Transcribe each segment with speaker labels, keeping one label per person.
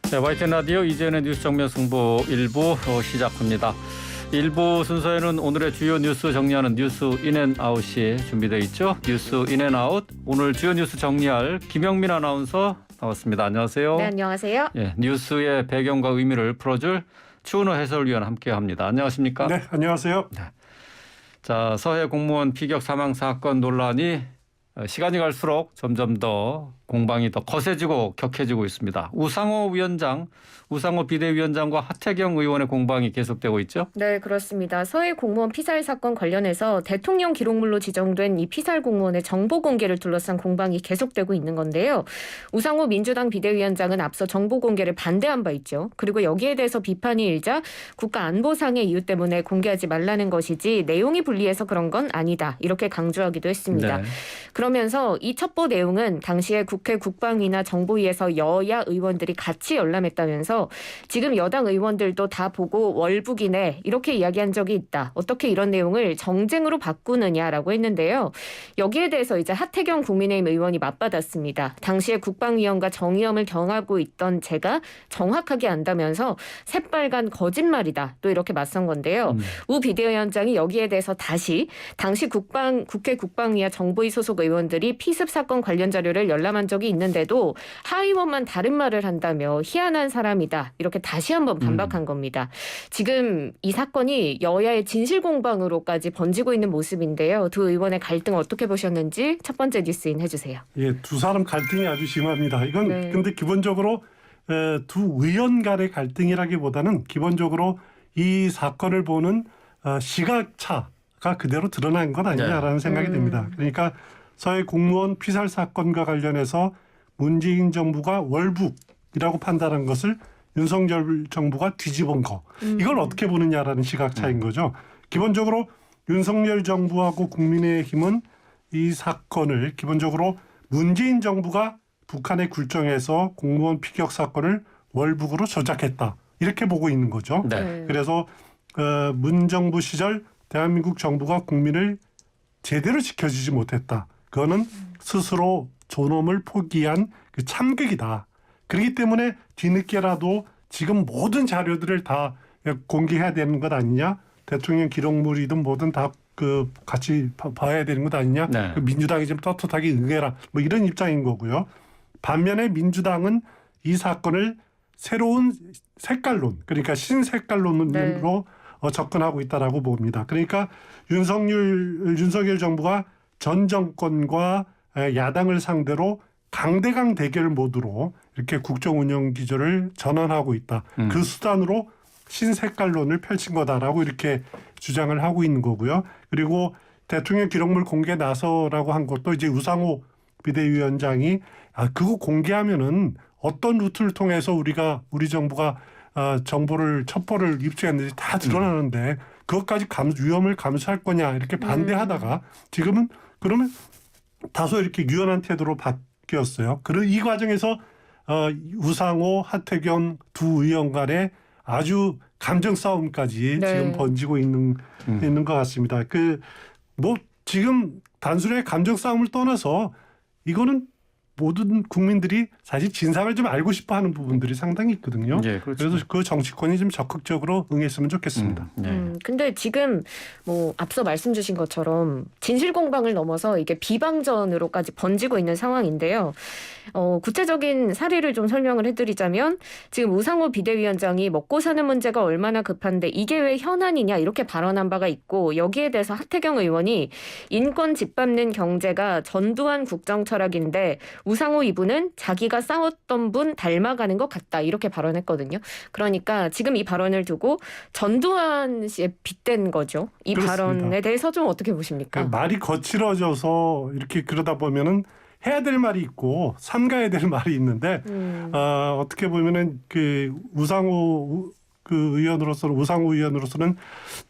Speaker 1: 네, YTN 라디오 이재현의 뉴스 정면 승부 1부 시작합니다. 1부 순서에는 오늘의 주요 뉴스 정리하는 뉴스 인앤아웃이 준비되어 있죠. 뉴스 인앤아웃, 오늘 주요 뉴스 정리할 김영민 아나운서 나왔습니다. 안녕하세요.
Speaker 2: 네, 안녕하세요.
Speaker 1: 예, 뉴스의 배경과 의미를 풀어줄 추은호 해설위원 함께합니다. 안녕하십니까?
Speaker 3: 네, 안녕하세요.
Speaker 1: 네. 자, 서해 공무원 피격 사망 사건 논란이 시간이 갈수록 점점 더 공방이 더 거세지고 격해지고 있습니다. 우상호 비대위원장과 하태경 의원의 공방이 계속되고 있죠?
Speaker 2: 네, 그렇습니다. 서해 공무원 피살 사건 관련해서 대통령 기록물로 지정된 이 피살 공무원의 정보 공개를 둘러싼 공방이 계속되고 있는 건데요. 우상호 민주당 비대위원장은 앞서 정보 공개를 반대한 바 있죠. 그리고 여기에 대해서 비판이 일자 국가안보상의 이유 때문에 공개하지 말라는 것이지 내용이 불리해서 그런 건 아니다. 이렇게 강조하기도 했습니다.
Speaker 1: 네.
Speaker 2: 그러면서 이 첩보 내용은 당시에 국회 국방위나 정보위에서 여야 의원들이 같이 열람했다면서 지금 여당 의원들도 다 보고 월북이네 이렇게 이야기한 적이 있다. 어떻게 이런 내용을 정쟁으로 바꾸느냐라고 했는데요. 여기에 대해서 이제 하태경 국민의힘 의원이 맞받았습니다. 당시에 국방위원과 정의염을 경하고 있던 제가 정확하게 안다면서 새빨간 거짓말이다. 또 이렇게 맞선 건데요. 우 비대위원장이 여기에 대해서 다시 당시 국회 국방위와 정보위 소속 의원들이 피습 사건 관련 자료를 열람한 적이 있는데도 하 의원만 다른 말을 한다며 희한한 사람이다. 이렇게 다시 한번 반박한 겁니다. 지금 이 사건이 여야의 진실 공방으로까지 번지고 있는 모습인데요. 두 의원의 갈등 어떻게 보셨는지 첫 번째 뉴스인 해주세요.
Speaker 3: 예, 두 사람 갈등이 아주 심합니다. 이건
Speaker 2: 네.
Speaker 3: 근데 기본적으로 두 의원 간의 갈등이라기보다는 기본적으로 이 사건을 보는 시각차가 그대로 드러난 것 아니냐라는 생각이 듭니다. 그러니까 서해 공무원 피살 사건과 관련해서 문재인 정부가 월북이라고 판단한 것을 윤석열 정부가 뒤집은 거. 이걸 어떻게 보느냐라는 시각차인 거죠. 기본적으로 윤석열 정부하고 국민의힘은 이 사건을 기본적으로 문재인 정부가 북한에 굴정해서 공무원 피격 사건을 월북으로 조작했다. 이렇게 보고 있는 거죠.
Speaker 1: 네.
Speaker 3: 그래서 문 정부 시절 대한민국 정부가 국민을 제대로 지켜주지 못했다. 그거는 스스로 존엄을 포기한 그 참극이다. 그렇기 때문에 뒤늦게라도 지금 모든 자료들을 다 공개해야 되는 것 아니냐. 대통령 기록물이든 뭐든 다 같이 봐야 되는 것 아니냐.
Speaker 1: 네.
Speaker 3: 민주당이 좀 떳떳하게 응해라. 뭐 이런 입장인 거고요. 반면에 민주당은 이 사건을 새로운 색깔론, 그러니까 신색깔론으로
Speaker 2: 네.
Speaker 3: 접근하고 있다라고 봅니다. 그러니까 윤석열 정부가 전 정권과 야당을 상대로 강대강 대결 모드로 이렇게 국정 운영 기조를 전환하고 있다. 그 수단으로 신색깔론을 펼친 거다라고 이렇게 주장을 하고 있는 거고요. 그리고 대통령 기록물 공개 나서라고 한 것도 이제 우상호 비대위원장이 그거 공개하면은 어떤 루트를 통해서 우리 정부가 첩보를 입수했는지 다 드러나는데 그것까지 위험을 감수할 거냐 이렇게 반대하다가 지금은 그러면 다소 이렇게 유연한 태도로 바뀌었어요. 그리고 이 과정에서 우상호, 하태경 두 의원 간의 아주 감정 싸움까지
Speaker 2: 네.
Speaker 3: 지금 번지고 있는 것 같습니다. 지금 단순히 감정 싸움을 떠나서 이거는 모든 국민들이 사실 진상을 좀 알고 싶어하는 부분들이 상당히 있거든요.
Speaker 1: 예, 그렇죠.
Speaker 3: 그래서 그 정치권이 좀 적극적으로 응했으면 좋겠습니다.
Speaker 1: 네.
Speaker 2: 근데 지금 뭐 앞서 말씀 주신 것처럼 진실 공방을 넘어서 이게 비방전으로까지 번지고 있는 상황인데요. 구체적인 사례를 좀 설명을 해드리자면 지금 우상호 비대위원장이 먹고 사는 문제가 얼마나 급한데 이게 왜 현안이냐 이렇게 발언한 바가 있고 여기에 대해서 하태경 의원이 인권 짓밟는 경제가 전두환 국정 철학인데 우상호 이분은 자기가 싸웠던 분 닮아가는 것 같다 이렇게 발언했거든요. 그러니까 지금 이 발언을 두고 전두환 씨에 빗댄 거죠. 이
Speaker 3: 그렇습니다.
Speaker 2: 발언에 대해서 좀 어떻게 보십니까?
Speaker 3: 말이 거칠어져서 이렇게 그러다 보면은 해야 될 말이 있고 삼가야 될 말이 있는데 어떻게 보면은 그 우상호 의원으로서는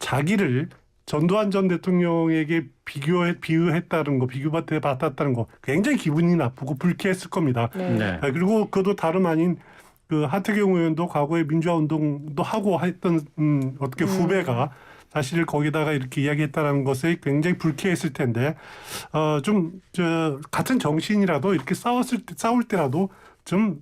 Speaker 3: 자기를 전두환 전 대통령에게 비유했다는 거, 비교받았다는 거 굉장히 기분이 나쁘고 불쾌했을 겁니다.
Speaker 1: 네.
Speaker 3: 그리고 그것도 다름 아닌 그 하태경 의원도 과거에 민주화 운동도 하고 했던 어떻게 후배가 사실 거기다가 이렇게 이야기했다는 것에 굉장히 불쾌했을 텐데 같은 정신이라도 이렇게 싸울 때라도 좀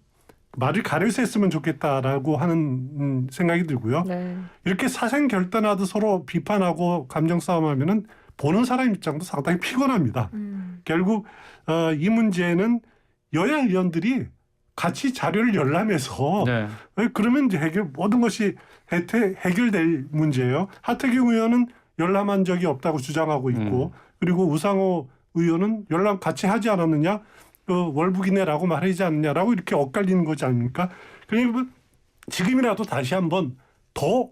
Speaker 3: 말을 가려서 했으면 좋겠다라고 하는 생각이 들고요.
Speaker 2: 네.
Speaker 3: 이렇게 사생 결단하듯 서로 비판하고 감정 싸움하면은 보는 사람 입장도 상당히 피곤합니다. 결국 이 문제는 여야 의원들이 같이 자료를 열람해서
Speaker 1: 네.
Speaker 3: 그러면 이제 모든 것이 해결될 문제예요. 하태경 의원은 열람한 적이 없다고 주장하고 있고 그리고 우상호 의원은 열람 같이 하지 않았느냐 월북이네라고 말하지 않느냐라고 이렇게 엇갈리는 거지 않습니까? 그러니까 지금이라도 다시 한번 더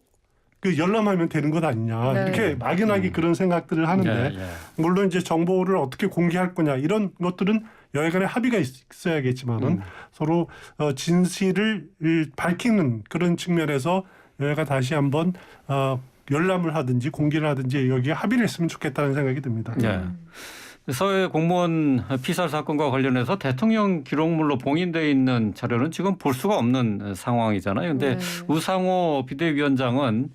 Speaker 3: 열람하면 되는 것 아니냐
Speaker 2: 네.
Speaker 3: 이렇게 막연하게 그런 생각들을 하는데
Speaker 1: 예, 예.
Speaker 3: 물론 이제 정보를 어떻게 공개할 거냐 이런 것들은 여야간에 합의가 있어야겠지만은 서로 진실을 밝히는 그런 측면에서 여야가 다시 한번 열람을 하든지 공개를 하든지 여기에 합의를 했으면 좋겠다는 생각이 듭니다.
Speaker 1: 예. 서해 공무원 피살 사건과 관련해서 대통령 기록물로 봉인되어 있는 자료는 지금 볼 수가 없는 상황이잖아요. 그런데
Speaker 2: 네.
Speaker 1: 우상호 비대위원장은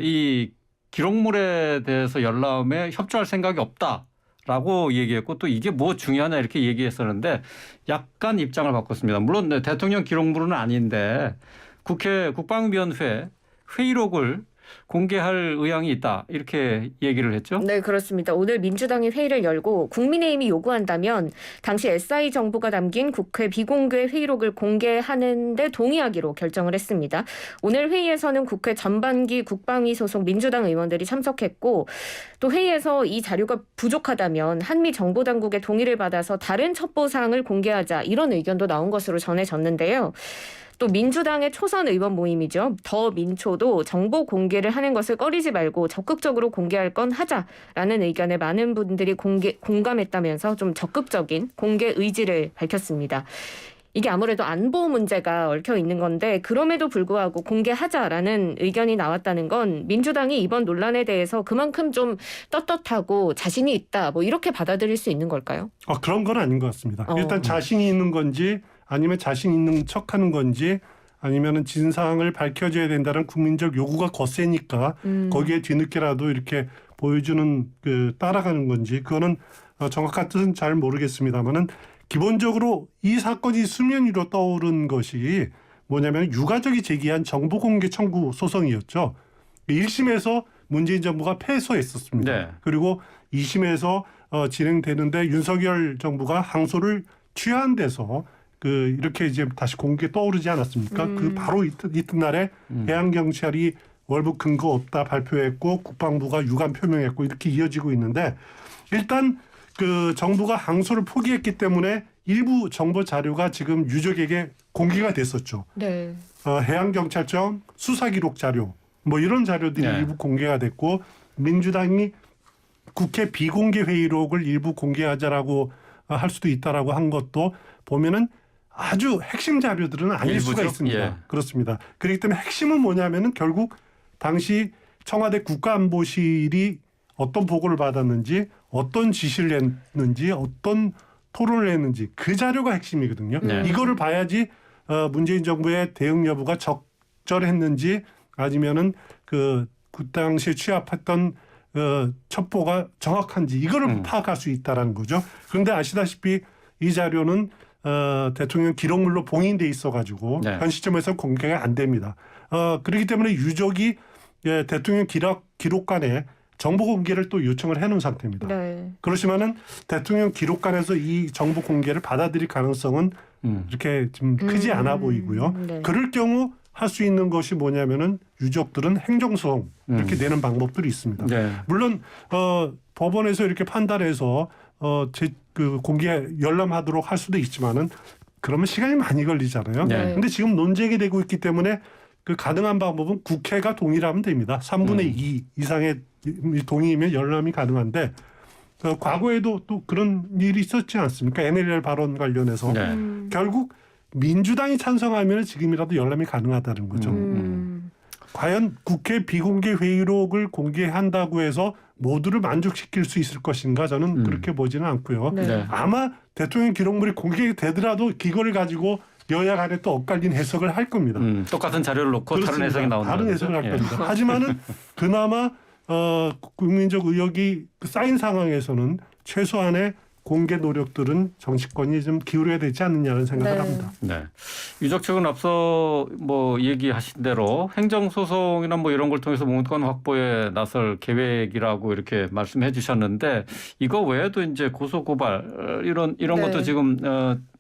Speaker 1: 이 기록물에 대해서 열람에 협조할 생각이 없다라고 얘기했고 또 이게 뭐 중요하냐 이렇게 얘기했었는데 약간 입장을 바꿨습니다. 물론 대통령 기록물은 아닌데 국회 국방위원회 회의록을 공개할 의향이 있다 이렇게 얘기를 했죠.
Speaker 2: 네, 그렇습니다. 오늘 민주당이 회의를 열고 국민의힘이 요구한다면 당시 SI 정부가 담긴 국회 비공개 회의록을 공개하는데 동의하기로 결정을 했습니다. 오늘 회의에서는 국회 전반기 국방위 소속 민주당 의원들이 참석했고 또 회의에서 이 자료가 부족하다면 한미 정보당국의 동의를 받아서 다른 첩보사항을 공개하자 이런 의견도 나온 것으로 전해졌는데요. 또 민주당의 초선 의원 모임이죠. 더 민초도 정보 공개를 하는 것을 꺼리지 말고 적극적으로 공개할 건 하자라는 의견에 많은 분들이 공감했다면서 좀 적극적인 공개 의지를 밝혔습니다. 이게 아무래도 안보 문제가 얽혀 있는 건데 그럼에도 불구하고 공개하자라는 의견이 나왔다는 건 민주당이 이번 논란에 대해서 그만큼 좀 떳떳하고 자신이 있다 뭐 이렇게 받아들일 수 있는 걸까요?
Speaker 3: 그런 건 아닌 것 같습니다. 일단 자신이 있는 건지 아니면 자신 있는 척하는 건지 아니면은 진상을 밝혀줘야 된다는 국민적 요구가 거세니까 거기에 뒤늦게라도 이렇게 보여주는 따라가는 건지 그거는 정확한 뜻은 잘 모르겠습니다만은 기본적으로 이 사건이 수면 위로 떠오른 것이 뭐냐면 유가족이 제기한 정보공개 청구 소송이었죠. 1심에서 문재인 정부가 패소했었습니다.
Speaker 1: 네.
Speaker 3: 그리고 2심에서 진행되는데 윤석열 정부가 항소를 취한 데서 이렇게 이제 다시 공개 떠오르지 않았습니까? 그 바로 이튿날에 해양경찰이 월북 근거 없다 발표했고 국방부가 유감 표명했고 이렇게 이어지고 있는데 일단 정부가 항소를 포기했기 때문에 일부 정보 자료가 지금 유족에게 공개가 됐었죠.
Speaker 2: 네.
Speaker 3: 해양경찰청 수사기록 자료 뭐 이런 자료들이
Speaker 1: 네.
Speaker 3: 일부 공개가 됐고 민주당이 국회 비공개 회의록을 일부 공개하자라고 할 수도 있다라고 한 것도 보면은 아주 핵심 자료들은 아닐
Speaker 1: 일부죠?
Speaker 3: 수가 있습니다.
Speaker 1: 예.
Speaker 3: 그렇습니다. 그렇기 때문에 핵심은 뭐냐면은 결국 당시 청와대 국가안보실이 어떤 보고를 받았는지 어떤 지시를 했는지 어떤 토론을 했는지 그 자료가 핵심이거든요.
Speaker 1: 네.
Speaker 3: 이거를 봐야지 문재인 정부의 대응 여부가 적절했는지 아니면은 그 당시에 취합했던 첩보가 정확한지 이거를 파악할 수 있다라는 거죠. 그런데 아시다시피 이 자료는 대통령 기록물로 봉인돼 있어가지고
Speaker 1: 네.
Speaker 3: 현 시점에서 공개가 안 됩니다. 그렇기 때문에 유족이 대통령 기록관에 정보 공개를 또 요청을 해놓은 상태입니다.
Speaker 2: 네.
Speaker 3: 그렇지만은 대통령 기록관에서 이 정보 공개를 받아들일 가능성은 이렇게 좀 크지 않아 보이고요.
Speaker 2: 네.
Speaker 3: 그럴 경우 할 수 있는 것이 뭐냐면은 유족들은 행정소송 이렇게 내는 방법들이 있습니다.
Speaker 1: 네.
Speaker 3: 물론 법원에서 이렇게 판단해서 공개 열람하도록 할 수도 있지만은 그러면 시간이 많이 걸리잖아요.
Speaker 1: 네.
Speaker 3: 근데 지금 논쟁이 되고 있기 때문에 가능한 방법은 국회가 동의를 하면 됩니다. 3분의 2 이상의 동의면 열람이 가능한데 과거에도 또 그런 일이 있었지 않습니까? NLL 발언 관련해서
Speaker 1: 네.
Speaker 3: 결국 민주당이 찬성하면 지금이라도 열람이 가능하다는 거죠. 과연 국회 비공개 회의록을 공개한다고 해서 모두를 만족시킬 수 있을 것인가 저는 그렇게 보지는 않고요.
Speaker 2: 네.
Speaker 1: 네.
Speaker 3: 아마 대통령 기록물이 공개되더라도 이거를 가지고 여야 간에 또 엇갈린 해석을 할 겁니다.
Speaker 1: 똑같은 자료를 놓고 다른
Speaker 3: 그렇습니다.
Speaker 1: 해석이 나온다.
Speaker 3: 다른 해석을 할
Speaker 1: 예.
Speaker 3: 겁니다. 하지만은 그나마 국민적 의혹이 쌓인 상황에서는 최소한의 공개 노력들은 정치권이 좀 기울여야 되지 않느냐는 생각을
Speaker 2: 네.
Speaker 3: 합니다.
Speaker 1: 네. 유적 측은 앞서 뭐 얘기하신 대로 행정소송이나 뭐 이런 걸 통해서 문건 확보에 나설 계획이라고 이렇게 말씀해 주셨는데 이거 외에도 이제 고소고발 이런
Speaker 2: 네.
Speaker 1: 것도 지금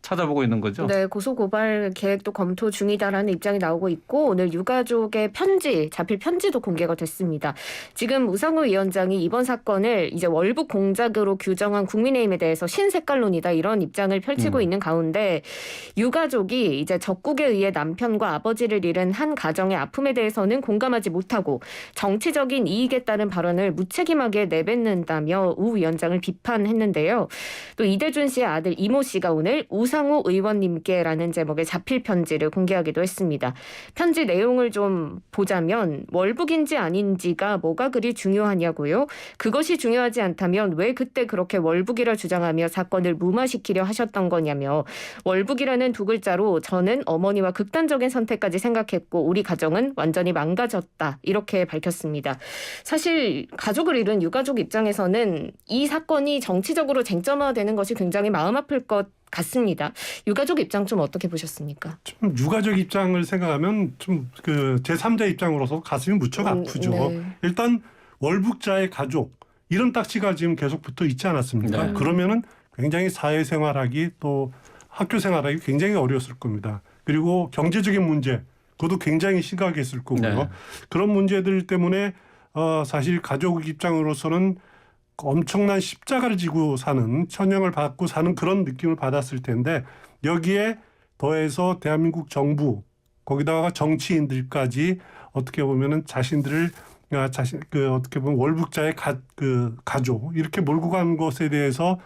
Speaker 1: 찾아보고 있는 거죠?
Speaker 2: 네, 고소고발 계획도 검토 중이다라는 입장이 나오고 있고 오늘 유가족의 편지, 자필 편지도 공개가 됐습니다. 지금 우상호 위원장이 이번 사건을 이제 월북 공작으로 규정한 국민의힘에 대해서 신색깔론이다 이런 입장을 펼치고 있는 가운데 유가족이 이제 적국에 의해 남편과 아버지를 잃은 한 가정의 아픔에 대해서는 공감하지 못하고 정치적인 이익에 따른 발언을 무책임하게 내뱉는다며 우 위원장을 비판했는데요. 또 이대준 씨의 아들 이모 씨가 오늘 우상호 의원님께라는 제목의 자필 편지를 공개하기도 했습니다. 편지 내용을 좀 보자면 월북인지 아닌지가 뭐가 그리 중요하냐고요. 그것이 중요하지 않다면 왜 그때 그렇게 월북이라 주장하며 사건을 무마시키려 하셨던 거냐며 월북이라는 두 글자로 저는 어머니와 극단적인 선택까지 생각했고 우리 가정은 완전히 망가졌다 이렇게 밝혔습니다. 사실 가족을 잃은 유가족 입장에서는 이 사건이 정치적으로 쟁점화되는 것이 굉장히 마음 아플 것 같습니다. 유가족 입장 좀 어떻게 보셨습니까?
Speaker 3: 좀 유가족 입장을 생각하면 좀 그 제3자 입장으로서 가슴이 무척 아프죠.
Speaker 2: 네.
Speaker 3: 일단 월북자의 가족 이런 딱지가 지금 계속 붙어 있지 않았습니까?
Speaker 1: 네.
Speaker 3: 그러면은 굉장히 사회생활하기 또 학교 생활하기 굉장히 어려웠을 겁니다. 그리고 경제적인 문제 그것도 굉장히 심각했을 거고요.
Speaker 1: 네.
Speaker 3: 그런 문제들 때문에 사실 가족 입장으로서는 엄청난 십자가를 지고 사는 천형을 받고 사는 그런 느낌을 받았을 텐데 여기에 더해서 대한민국 정부 거기다가 정치인들까지 어떻게 보면은 자신들을 어떻게 보면 월북자의 가족 이렇게 몰고 간 것에 대해서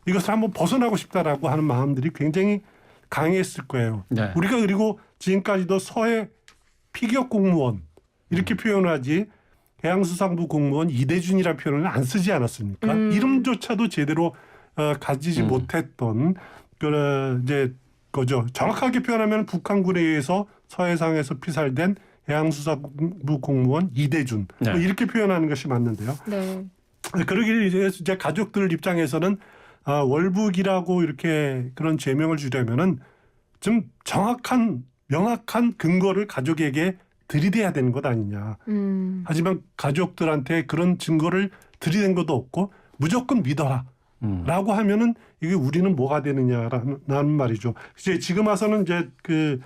Speaker 3: 이것을 한번 벗어나고 싶다라고 하는 마음들이 굉장히 강했을 거예요.
Speaker 1: 네.
Speaker 3: 우리가 그리고 지금까지도 서해 피격 공무원 이렇게 표현하지 해양수산부 공무원 이대준이라는 표현을 안 쓰지 않았습니까? 이름조차도 제대로 가지지 못했던 이제 거죠. 정확하게 표현하면 북한군에 의해서 서해상에서 피살된 해양수산부 공무원 이대준
Speaker 1: 네.
Speaker 3: 뭐 이렇게 표현하는 것이 맞는데요.
Speaker 2: 네.
Speaker 3: 그러기 이제 가족들 입장에서는 월북이라고 이렇게 그런 죄명을 주려면은 좀 정확한 명확한 근거를 가족에게 들이대야 되는 것 아니냐. 하지만 가족들한테 그런 증거를 들이댄 것도 없고 무조건 믿어라. 라고 하면은 이게 우리는 뭐가 되느냐라는 말이죠. 이제 지금 와서는 이제 그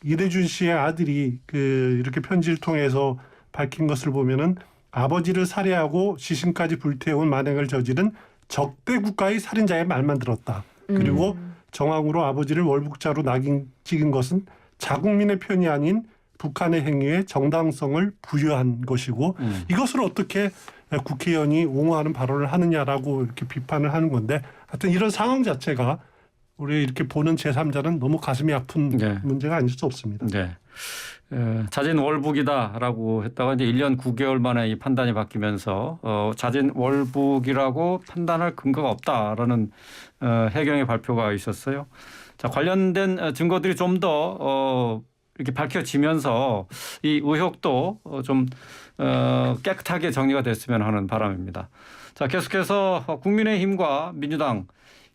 Speaker 3: 이대준 씨의 아들이 그 이렇게 편지를 통해서 밝힌 것을 보면은 아버지를 살해하고 시신까지 불태운 만행을 저지른 적대 국가의 살인자의 말만 들었다. 그리고 정황으로 아버지를 월북자로 낙인 찍은 것은 자국민의 편이 아닌 북한의 행위에 정당성을 부여한 것이고 이것을 어떻게 국회의원이 옹호하는 발언을 하느냐라고 이렇게 비판을 하는 건데 하여튼 이런 상황 자체가 우리 이렇게 보는 제3자는 너무 가슴이 아픈
Speaker 1: 네.
Speaker 3: 문제가 아닐 수 없습니다.
Speaker 1: 네. 자진 월북이다라고 했다가 이제 1년 9개월 만에 이 판단이 바뀌면서 자진 월북이라고 판단할 근거가 없다라는 해경의 발표가 있었어요. 자, 관련된 증거들이 좀 더 이렇게 밝혀지면서 이 의혹도 좀 깨끗하게 정리가 됐으면 하는 바람입니다. 자, 계속해서 국민의힘과 민주당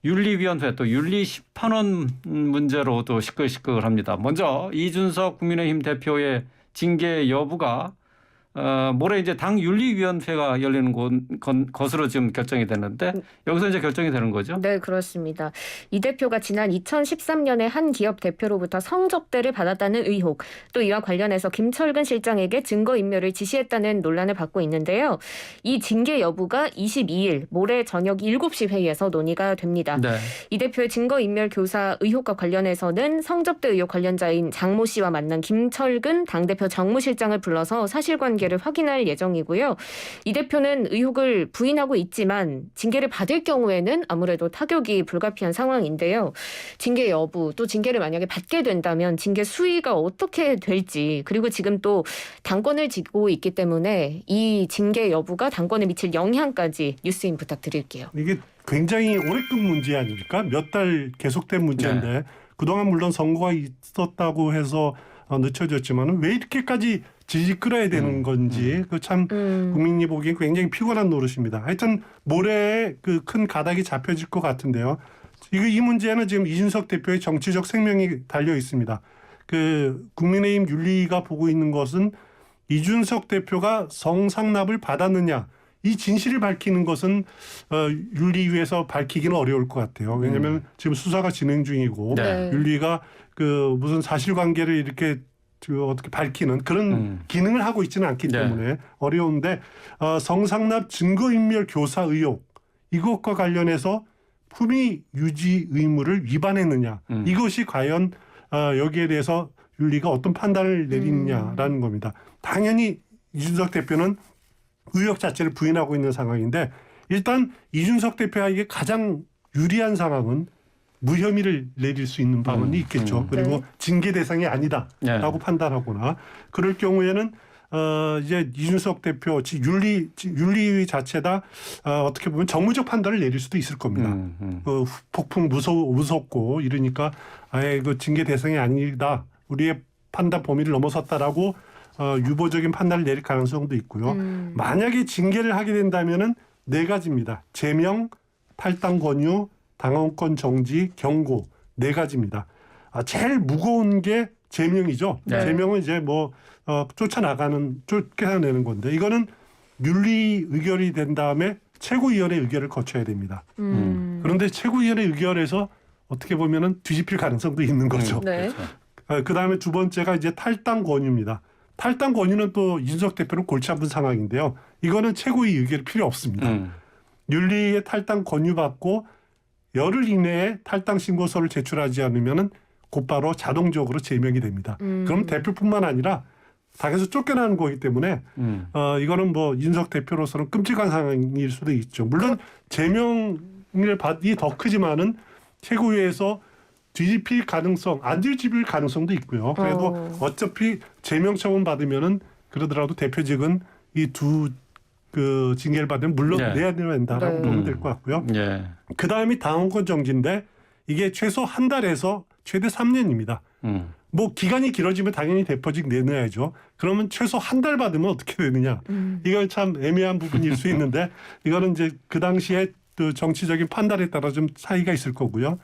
Speaker 1: 윤리위원회 또 윤리 심판원 문제로도 시끌시끌합니다. 먼저 이준석 국민의힘 대표의 징계 여부가 모레 이제 당 윤리위원회가 열리는 것으로 지금 결정이 됐는데 여기서 이제 결정이 되는 거죠?
Speaker 2: 네, 그렇습니다. 이 대표가 지난 2013년에 한 기업 대표로부터 성접대를 받았다는 의혹, 또 이와 관련해서 김철근 실장에게 증거인멸을 지시했다는 논란을 받고 있는데요. 이 징계 여부가 22일 모레 저녁 7시 회의에서 논의가 됩니다.
Speaker 1: 네.
Speaker 2: 이 대표의 증거인멸 교사 의혹과 관련해서는 성접대 의혹 관련자인 장모 씨와 만난 김철근 당대표 정무실장을 불러서 사실관계를 확인할 예정이고요. 이 대표는 의혹을 부인하고 있지만 징계를 받을 경우에는 아무래도 타격이 불가피한 상황인데요. 징계 여부 또 징계를 만약에 받게 된다면 징계 수위가 어떻게 될지 그리고 지금 또 당권을 지고 있기 때문에 이 징계 여부가 당권에 미칠 영향까지 뉴스인 부탁드릴게요.
Speaker 3: 이게 굉장히 오래된 문제 아닙니까? 몇 달 계속된 문제인데 그동안 물론 선거가 있었다고 해서 늦춰졌지만은 왜 이렇게까지 질질 끌어야 되는 건지 그 참 국민이 보기엔 굉장히 피곤한 노릇입니다. 하여튼 모레에 그 큰 가닥이 잡혀질 것 같은데요. 이 문제는 지금 이준석 대표의 정치적 생명이 달려 있습니다. 그 국민의힘 윤리위가 보고 있는 것은 이준석 대표가 성상납을 받았느냐 이 진실을 밝히는 것은 윤리위에서 밝히기는 어려울 것 같아요. 왜냐하면 지금 수사가 진행 중이고
Speaker 2: 네.
Speaker 3: 윤리가 그 무슨 사실관계를 이렇게 어떻게 밝히는 그런 기능을 하고 있지는 않기 때문에 어려운데 성상납 증거인멸 교사 의혹 이것과 관련해서 품위 유지 의무를 위반했느냐 이것이 과연 여기에 대해서 윤리가 어떤 판단을 내리느냐라는 겁니다. 당연히 이준석 대표는 의혹 자체를 부인하고 있는 상황인데 일단 이준석 대표에게 가장 유리한 상황은 무혐의를 내릴 수 있는 방안이 있겠죠. 그리고
Speaker 2: 네.
Speaker 3: 징계 대상이 아니다라고 판단하거나 그럴 경우에는 이제 이준석 대표 윤리위 자체다 어떻게 보면 정무적 판단을 내릴 수도 있을 겁니다. 폭풍 무섭고 이러니까 아예 그 징계 대상이 아니다. 우리의 판단 범위를 넘어섰다라고 유보적인 판단을 내릴 가능성도 있고요. 만약에 징계를 하게 된다면은 4가지입니다. 제명, 탈당 권유, 당원권 정지, 경고 4가지입니다. 제일 무거운 게 제명이죠.
Speaker 1: 네.
Speaker 3: 제명은 이제 뭐 쫓겨내는 건데 이거는 윤리 의결이 된 다음에 최고위원회 의결을 거쳐야 됩니다. 그런데 최고위원회 의결에서 어떻게 보면은 뒤집힐 가능성도 있는 거죠.
Speaker 2: 네.
Speaker 3: 그 다음에 2번째가 이제 탈당 권유입니다. 탈당 권유는 또 이준석 대표는 골치 아픈 상황인데요. 이거는 최고위 의결이 필요 없습니다. 윤리의 탈당 권유받고 열흘 이내에 탈당 신고서를 제출하지 않으면은 곧바로 자동적으로 제명이 됩니다. 그럼 대표뿐만 아니라 당에서 쫓겨나는 거기 때문에 이거는 뭐 이준석 대표로서는 끔찍한 상황일 수도 있죠. 물론 제명을 받이 더 크지만은 최고위에서 뒤집힐 가능성, 안 뒤집힐 가능성도 있고요. 그래도 어차피 제명 처분 받으면은 그러더라도 대표직은 이 두 그 징계를 받으면 물러내야 된다라고 보면 될 것 같고요. 그 다음이 당원권 정지인데 이게 최소 한 달에서 최대 3년입니다. 뭐 기간이 길어지면 당연히 대표직 내놔야죠. 그러면 최소 한 달 받으면 어떻게 되느냐. 이건 참 애매한 부분일 수 있는데 이거는 이제 그 당시에 또 정치적인 판단에 따라 좀 차이가 있을 거고요.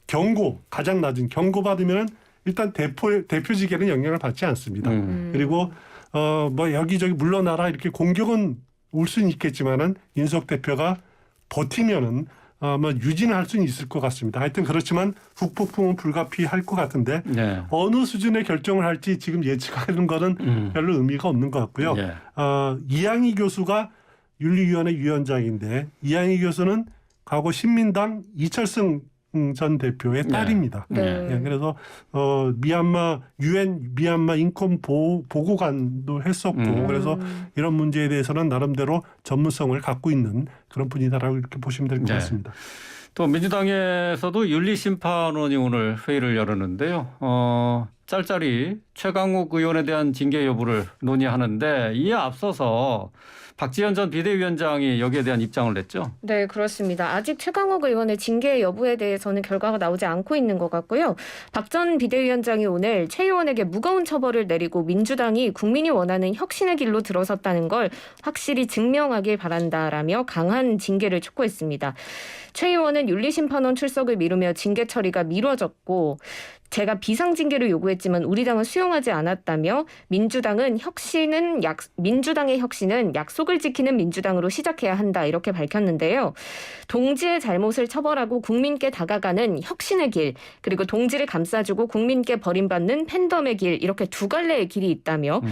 Speaker 3: 경고, 가장 낮은 경고 받으면 일단 대표직에는 영향을 받지 않습니다. 그리고 뭐 여기저기 물러나라 이렇게 공격은 올 수는 있겠지만은 윤석 대표가 버티면은 뭐 유지는 할 수는 있을 것 같습니다. 하여튼 그렇지만 후폭풍은 불가피할 것 같은데 어느 수준의 결정을 할지 지금 예측하는 거는 별로 의미가 없는 것 같고요. 이양희 교수가 윤리위원회 위원장인데 이양희 교수는 과거 신민당 이철승 전 대표의 딸입니다. 그래서 미얀마 유엔 미얀마 인권 보고관도 했었고 그래서 이런 문제에 대해서는 나름대로 전문성을 갖고 있는 그런 분이다라고 이렇게 보시면 될 것 같습니다.
Speaker 1: 또 민주당에서도 윤리심판원이 오늘 회의를 열었는데요. 짤짤이 최강욱 의원에 대한 징계 여부를 논의하는데 이에 앞서서 박지원 전 비대위원장이 여기에 대한 입장을 냈죠.
Speaker 2: 네, 그렇습니다. 아직 최강욱 의원의 징계 여부에 대해서는 결과가 나오지 않고 있는 것 같고요. 박 전 비대위원장이 오늘 최 의원에게 무거운 처벌을 내리고 민주당이 국민이 원하는 혁신의 길로 들어섰다는 걸 확실히 증명하길 바란다라며 강한 징계를 촉구했습니다. 최 의원은 윤리심판원 출석을 미루며 징계 처리가 미뤄졌고 제가 비상징계를 요구했지만 우리 당은 수용하지 않았다며 민주당의 혁신은 약속을 지키는 민주당으로 시작해야 한다 이렇게 밝혔는데요. 동지의 잘못을 처벌하고 국민께 다가가는 혁신의 길 그리고 동지를 감싸주고 국민께 버림받는 팬덤의 길 이렇게 두 갈래의 길이 있다며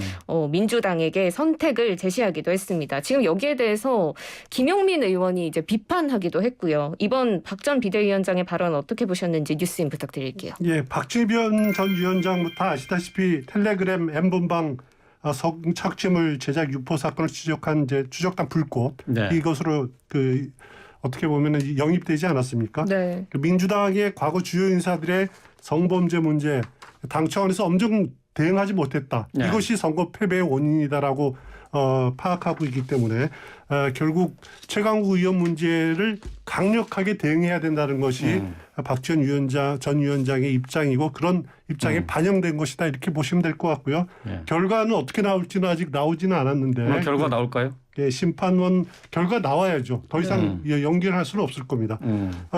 Speaker 2: 민주당에게 선택을 제시하기도 했습니다. 지금 여기에 대해서 김용민 의원이 이제 비판하기도 했고요. 이번 박 전 비대위원장의 발언 어떻게 보셨는지 뉴스인 부탁드릴게요.
Speaker 3: 예, 박지원 전 위원장부터 아시다시피 텔레그램 M본방 성착취물 제작 유포 사건을 지적한 이제 추적단 불꽃 이것으로 그 어떻게 보면 영입되지 않았습니까?
Speaker 2: 네.
Speaker 3: 민주당의 과거 주요 인사들의 성범죄 문제 당 차원에서 엄정 대응하지 못했다. 이것이 선거 패배의 원인이다라고 파악하고 있기 때문에 결국 최강욱 의원 문제를 강력하게 대응해야 된다는 것이 박지원 위원장 전 위원장의 입장이고 그런 입장에 반영된 것이다 이렇게 보시면 될 것 같고요.
Speaker 1: 예.
Speaker 3: 결과는 어떻게 나올지는 아직 나오지는 않았는데
Speaker 1: 오늘 결과 나올까요?
Speaker 3: 예, 심판원 결과 나와야죠. 더 이상 연결할 수는 없을 겁니다.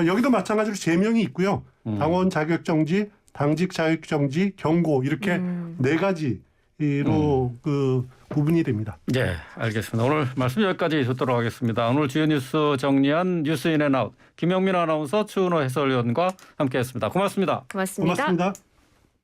Speaker 3: 여기도 마찬가지로 제명이 있고요. 당원 자격정지, 당직 자격정지, 경고 이렇게 네 가지로 그 구분이 됩니다.
Speaker 1: 네, 알겠습니다. 오늘 말씀 여기까지 듣도록 하겠습니다. 오늘 주요 뉴스 정리한 뉴스 인앤아웃 김영민 아나운서, 추은호 해설위원과 함께했습니다. 고맙습니다.
Speaker 2: 고맙습니다.
Speaker 3: 고맙습니다.